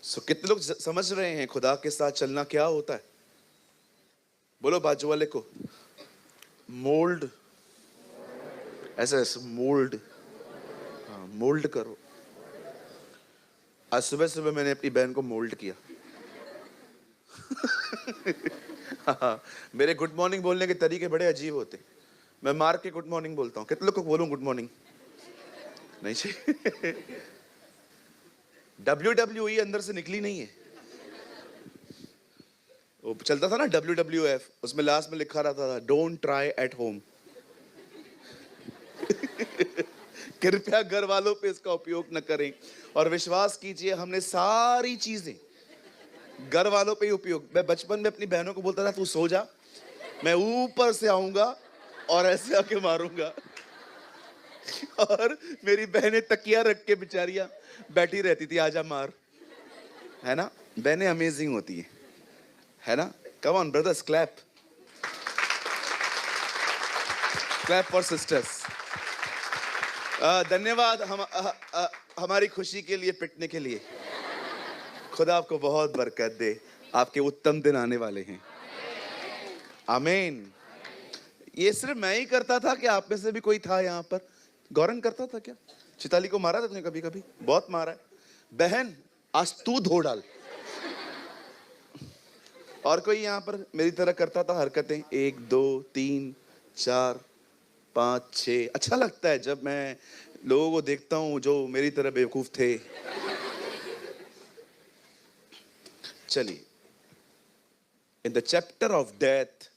कितने लोग समझ रहे हैं खुदा के साथ चलना क्या होता है? बोलो बाजू वाले को, मोल्ड। ऐसे ऐसे मोल्ड, हाँ मोल्ड करो। आज सुबह सुबह मैंने अपनी बहन को मोल्ड किया। हाँ, मेरे गुड मॉर्निंग बोलने के तरीके बड़े अजीब होते। मैं मार के गुड मॉर्निंग बोलता हूँ। कितने लोग को बोलूं गुड मॉर्निंग? नहीं चाहिए। WWE अंदर से निकली नहीं है। वो चलता था ना WWF, उसमें लास्ट में लिखा रहता था डोंट ट्राई एट होम। कृपया घर वालों पे इसका उपयोग न करें। और विश्वास कीजिए हमने सारी चीजें घर वालों पे ही उपयोग। मैं बचपन में अपनी बहनों को बोलता था तू सो जा, मैं ऊपर से आऊंगा और ऐसे आके मारूंगा। और मेरी बहनें तकिया रख के बेचारियां बैठी रहती थी, आजा मार। है ना, बहनें अमेजिंग होती है ना? Come on brothers, clap clap for sisters. धन्यवाद हमारी खुशी के लिए, पिटने के लिए। खुदा आपको बहुत बरकत दे। आपके उत्तम दिन आने वाले हैं। आमीन। ये सिर्फ मैं ही करता था कि आप में से भी कोई था यहाँ पर? गौरन करता था क्या? चिताली को मारा था तुमने कभी? कभी बहुत मारा है। बहन आज तू धो डाल। और कोई यहाँ पर मेरी तरह करता था हरकतें? 1 2 3 4 5 6। अच्छा लगता है जब मैं लोगों को देखता हूं जो मेरी तरह बेवकूफ थे। चलिए, in the chapter of death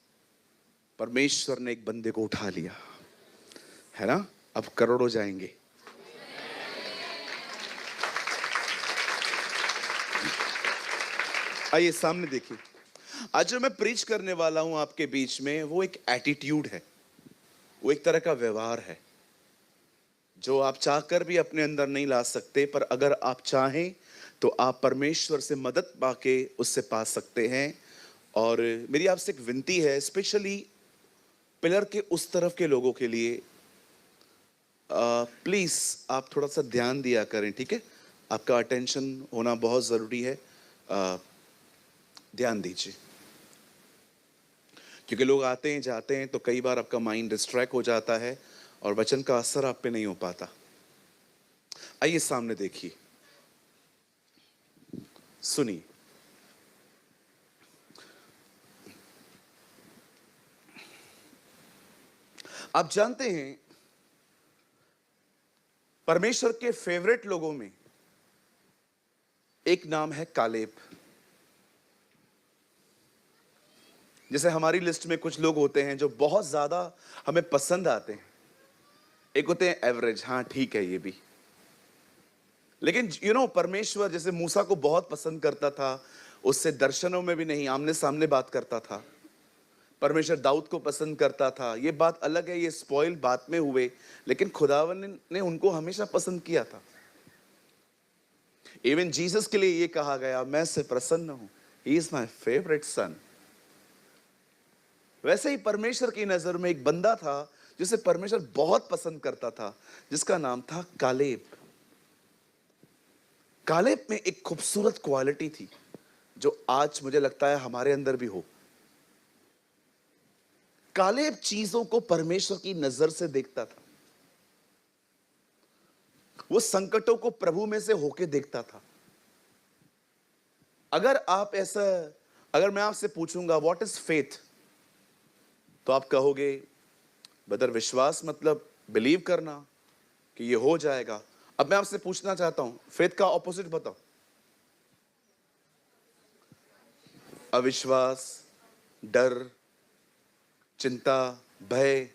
परमेश्वर ने एक बंदे को उठा लिया, है ना? अब करोड़ों जाएंगे। आइए सामने देखिए। आज जो मैं प्रीच करने वाला हूं आपके बीच में, वो एक एटीट्यूड है, वो एक तरह का व्यवहार है जो आप चाहकर भी अपने अंदर नहीं ला सकते, पर अगर आप चाहें तो आप परमेश्वर से मदद पाके उससे पा सकते हैं। और मेरी आपसे एक विनती है, स्पेशली पिलर के उस तरफ के लोगों के लिए, प्लीज आप थोड़ा सा ध्यान दिया करें, ठीक है? आपका अटेंशन होना बहुत जरूरी है। ध्यान दीजिए, क्योंकि लोग आते हैं जाते हैं तो कई बार आपका माइंड डिस्ट्रैक्ट हो जाता है और वचन का असर आप पे नहीं हो पाता। आइए सामने देखिए, सुनिए। आप जानते हैं परमेश्वर के फेवरेट लोगों में एक नाम है कालेब। जैसे हमारी लिस्ट में कुछ लोग होते हैं जो बहुत ज्यादा हमें पसंद आते हैं, एक होते हैं एवरेज, हाँ ठीक है ये भी। लेकिन परमेश्वर जैसे मूसा को बहुत पसंद करता था, उससे दर्शनों में भी नहीं, आमने सामने बात करता था। परमेश्वर दाऊद को पसंद करता था, ये बात अलग है, ये स्पॉइल बाद में हुए, लेकिन खुदावन ने उनको हमेशा पसंद किया था। इवन जीसस के लिए ये कहा गया, मैं से प्रसन्न हूं, ही इज माय फेवरेट सन। वैसे ही परमेश्वर की नजर में एक बंदा था जिसे परमेश्वर बहुत पसंद करता था, जिसका नाम था कालेब। कालेब में एक खूबसूरत क्वालिटी थी जो आज मुझे लगता है हमारे अंदर भी हो। कालेब चीजों को परमेश्वर की नजर से देखता था, वो संकटों को प्रभु में से होके देखता था। अगर मैं आपसे पूछूंगा व्हाट इज फेथ, तो आप कहोगे ब्रदर विश्वास मतलब बिलीव करना कि ये हो जाएगा। अब मैं आपसे पूछना चाहता हूं, फेथ का ऑपोजिट बताओ। अविश्वास, डर, चिंता, भय।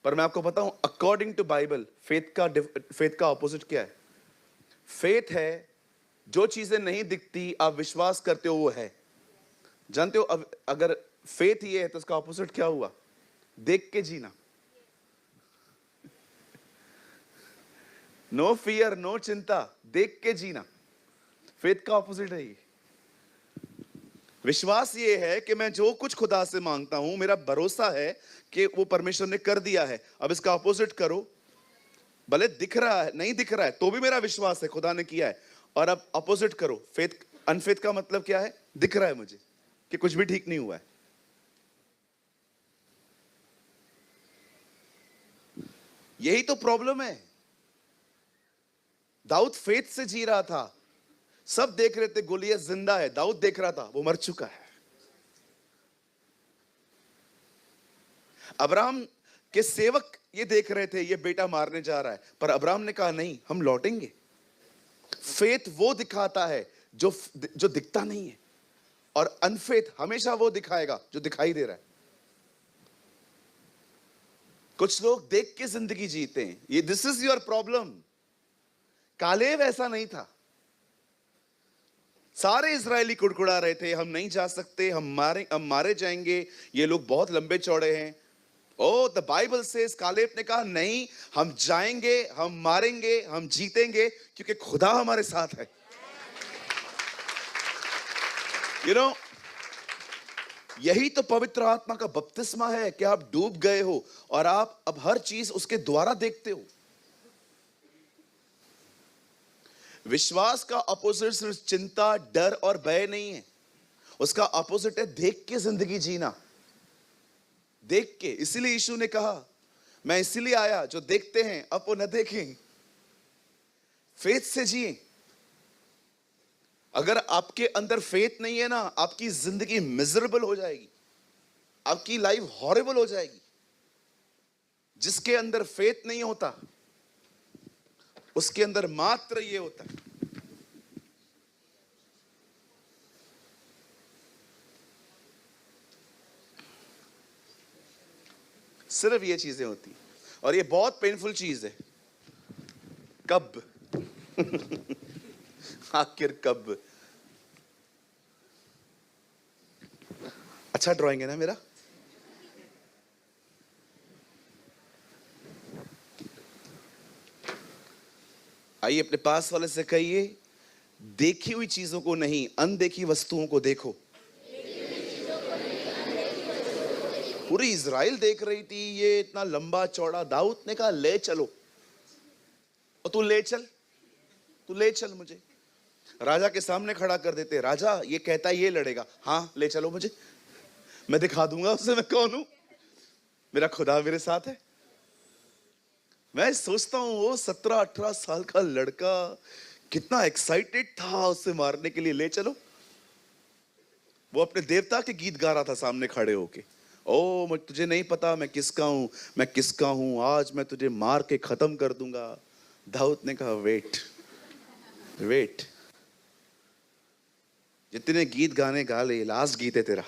पर मैं आपको बताऊं, अकॉर्डिंग टू बाइबल फेथ का ऑपोजिट क्या है? फेथ है जो चीजें नहीं दिखती, आप विश्वास करते हो वो है। जानते हो, अब अगर फेथ ये है तो उसका ऑपोजिट क्या हुआ? देख के जीना। नो फियर, नो चिंता, देख के जीना। फेथ का ऑपोजिट है ये। विश्वास ये है कि मैं जो कुछ खुदा से मांगता हूं, मेरा भरोसा है कि वो परमेश्वर ने कर दिया है। अब इसका ऑपोजिट करो, भले दिख रहा है नहीं दिख रहा है तो भी मेरा विश्वास है खुदा ने किया है, और अब अपोजिट करो, फेथ अनफेथ का मतलब क्या है? दिख रहा है मुझे कि कुछ भी ठीक नहीं हुआ है। यही तो प्रॉब्लम है। दाऊद फेथ से जी रहा था, सब देख रहे थे गोलियत जिंदा है, दाऊद देख रहा था वो मर चुका है। अब्राहम के सेवक ये देख रहे थे ये बेटा मारने जा रहा है, पर अब्राहम ने कहा नहीं, हम लौटेंगे। फेथ वो दिखाता है जो जो दिखता नहीं है, और अनफेथ हमेशा वो दिखाएगा जो दिखाई दे रहा है। कुछ लोग देख के जिंदगी जीते हैं, ये this is your problem. Caleb ऐसा नहीं था। सारे इजरायली कुड़कुड़ा रहे थे, हम नहीं जा सकते, हम मारे जाएंगे, ये लोग बहुत लंबे चौड़े हैं। ओ द बाइबल सेज, कालेब ने कहा नहीं, हम जाएंगे, हम मारेंगे, हम जीतेंगे, क्योंकि खुदा हमारे साथ है। यू नो, यही तो पवित्र आत्मा का बपतिस्मा है कि आप डूब गए हो और आप अब हर चीज उसके द्वारा देखते हो। विश्वास का अपोजिट सिर्फ चिंता, डर और भय नहीं है, उसका अपोजिट है देख के जिंदगी जीना। देख के, इसीलिए यीशु ने कहा मैं इसीलिए आया जो देखते हैं अब वो न देखें। फेथ से जिए। अगर आपके अंदर फेथ नहीं है ना, आपकी जिंदगी मिजरेबल हो जाएगी, आपकी लाइफ हॉरिबल हो जाएगी। जिसके अंदर फेथ नहीं होता उसके अंदर मात्र ये होता है। सिर्फ ये चीजें होती, और ये बहुत पेनफुल चीज है। कब आखिर कब? अच्छा ड्राइंग है ना मेरा? आइए अपने पास वाले से कहिए, देखी हुई चीजों को नहीं, अनदेखी वस्तुओं को देखो। पूरी इजराइल देख रही थी ये इतना लंबा चौड़ा, दाऊद ने कहा ले चलो, और तू ले चल, तू ले चल मुझे। राजा के सामने खड़ा कर देते, राजा ये कहता है ये लड़ेगा, हाँ ले चलो मुझे, मैं दिखा दूंगा उसे मैं कौन हूं, मेरा खुदा मेरे साथ है। मैं सोचता हूं वो 17-18 साल का लड़का कितना एक्साइटेड था उसे मारने के लिए, ले चलो। वो अपने देवता के गीत गा रहा था सामने खड़े होके, ओ तुझे नहीं पता मैं किसका हूं, मैं किसका हूं, आज मैं तुझे मार के खत्म कर दूंगा। दाऊद ने कहा वेट वेट, जितने गीत गाने गा ले, लास्ट गीत है तेरा।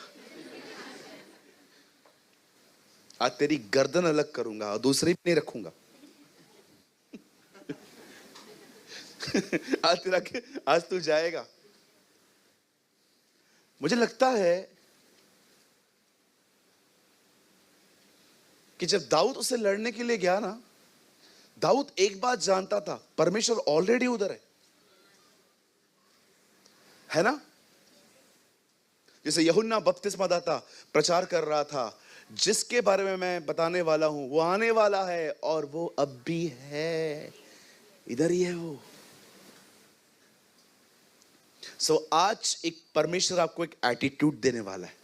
आज तेरी गर्दन अलग करूंगा और दूसरी भी नहीं रखूंगा। आज तू जाएगा। मुझे लगता है कि जब दाऊद उसे लड़ने के लिए गया ना, दाऊद एक बात जानता था, परमेश्वर ऑलरेडी उधर है ना? जैसे यूहन्ना बपतिस्मादाता प्रचार कर रहा था, जिसके बारे में मैं बताने वाला हूं वो आने वाला है और वो अब भी है, इधर ही है वो। आज एक परमेश्वर आपको एक एटीट्यूड देने वाला है,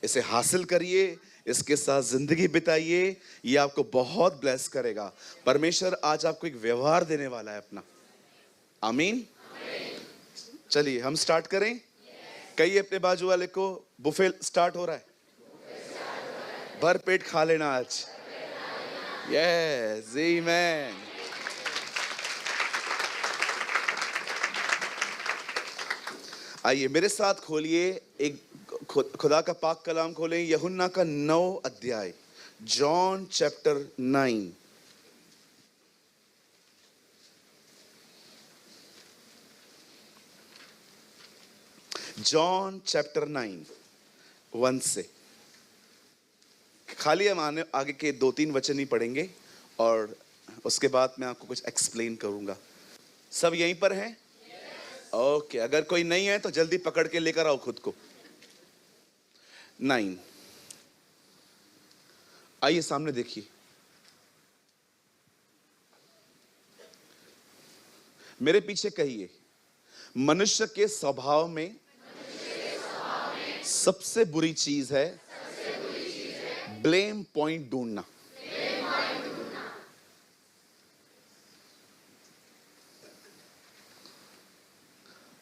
इसे हासिल करिए, इसके साथ जिंदगी बिताइए, ये आपको बहुत ब्लेस करेगा। परमेश्वर आज आपको एक व्यवहार देने वाला है अपना। आमीन। चलिए हम स्टार्ट करें। कहिए अपने बाजू वाले को, बुफे स्टार्ट हो रहा है, भर पेट खा लेना आज। यस आमीन। आइए मेरे साथ खोलिए एक खुदा का पाक कलाम खोलें, यूहन्ना का 9 अध्याय, जॉन चैप्टर 9। जॉन चैप्टर 9 1 से। खाली हम आगे के 2-3 वचन ही पढ़ेंगे और उसके बाद मैं आपको कुछ एक्सप्लेन करूंगा। सब यहीं पर हैं? ओके, अगर कोई नहीं है तो जल्दी पकड़ के लेकर आओ खुद को। 9, आइए सामने देखिए। मेरे पीछे कहिए, मनुष्य के स्वभाव में सबसे बुरी चीज है ब्लेम पॉइंट ढूंढना।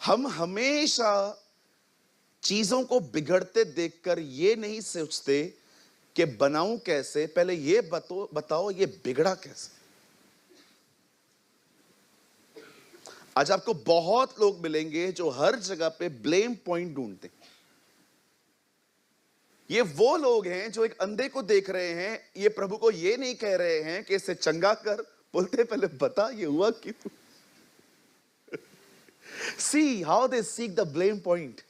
हम हमेशा चीजों को बिगड़ते देखकर ये नहीं सोचते कि बनाऊं कैसे, पहले ये बताओ ये बिगड़ा कैसे। आज आपको बहुत लोग मिलेंगे जो हर जगह पे ब्लेम पॉइंट ढूंढते हैं। ये वो लोग हैं जो एक अंधे को देख रहे हैं, ये प्रभु को ये नहीं कह रहे हैं कि इसे चंगा कर, बोलते पहले बता ये हुआ क्यों। See how they seek the blame point।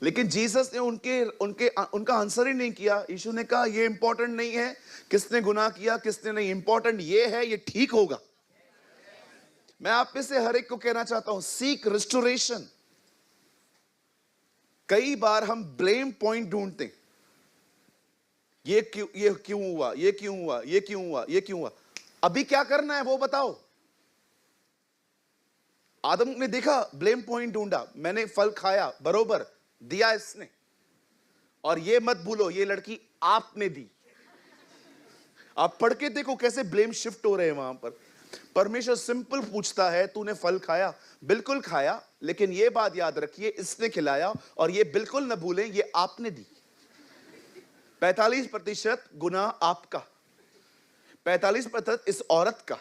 लेकिन जीसस ने उनका आंसर ही नहीं किया। यीशु ने कहा ये इंपॉर्टेंट नहीं है किसने गुनाह किया किसने नहीं, इंपॉर्टेंट ये है ये ठीक होगा। मैं आप में से हर एक को कहना चाहता हूं, सीक रिस्टोरेशन। कई बार हम ब्लेम पॉइंट ढूंढते हैं, ये क्यों हुआ, ये क्यों हुआ, ये क्यों हुआ, ये क्यों हुआ। अभी क्या करना है वो बताओ। आदम ने देखा, ब्लेम पॉइंट ढूंढा, मैंने फल खाया, बरोबर दिया इसने, और ये मत भूलो ये लड़की आपने दी। आप पढ़ के देखो कैसे ब्लेम शिफ्ट हो रहे हैं वहां पर। परमेश्वर सिंपल पूछता है तूने फल खाया, बिल्कुल खाया, लेकिन ये बात याद रखिए इसने खिलाया, और ये बिल्कुल न भूलें ये आपने दी। 45% गुनाह आपका, 45% इस औरत का,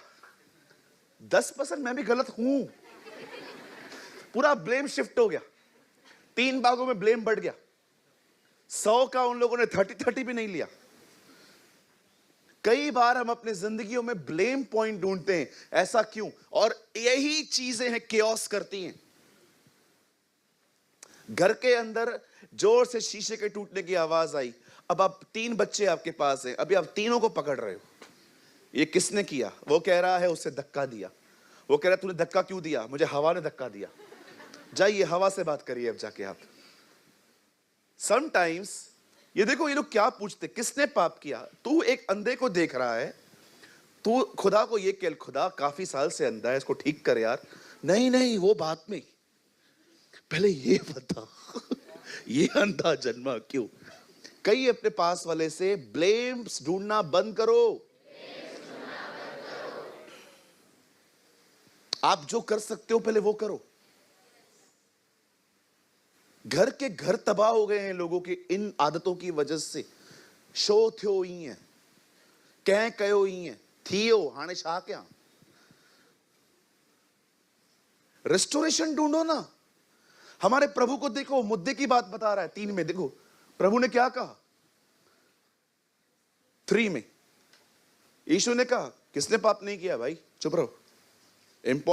10% मैं भी गलत हूं। पूरा ब्लेम शिफ्ट हो गया, 3 भागों में ब्लेम बढ़ गया। 100 का उन लोगों ने 30 भी नहीं लिया। कई बार हम अपने जिंदगियों में ब्लेम पॉइंट ढूंढते हैं, ऐसा क्यों, और यही चीजें हैं केओस करती हैं। घर के अंदर जोर से शीशे के टूटने की आवाज आई, अब आप 3 बच्चे आपके पास हैं, अभी आप तीनों को पकड़ रहे हो, ये किसने किया। वो कह रहा है उसे धक्का दिया, वो कह रहा है तूने धक्का क्यों दिया, मुझे हवा ने धक्का दिया। जाइए हवा से बात करिए अब जाके आप। समटाइम्स ये देखो ये लोग क्या पूछते, किसने पाप किया। तू एक अंधे को देख रहा है, तू खुदा को ये कह, खुदा काफी साल से अंधा है इसको ठीक कर यार। नहीं नहीं वो बात में, पहले ये बता ये अंधा जन्मा क्यों। कई अपने पास वाले से ब्लेम्स ढूंढना बंद करो। आप जो कर सकते हो पहले वो करो। घर के घर तबाह हो गए हैं लोगों की इन आदतों की वजह से। शो थियो ही है, कह कयो ही है, थियो हाने छा क्या। रेस्टोरेशन ढूंढो ना। हमारे प्रभु को देखो, मुद्दे की बात बता रहा है 3 में, देखो प्रभु ने क्या कहा। 3 में यीशु ने कहा किसने पाप नहीं किया, भाई चुप रहो, इंपॉर्टेंट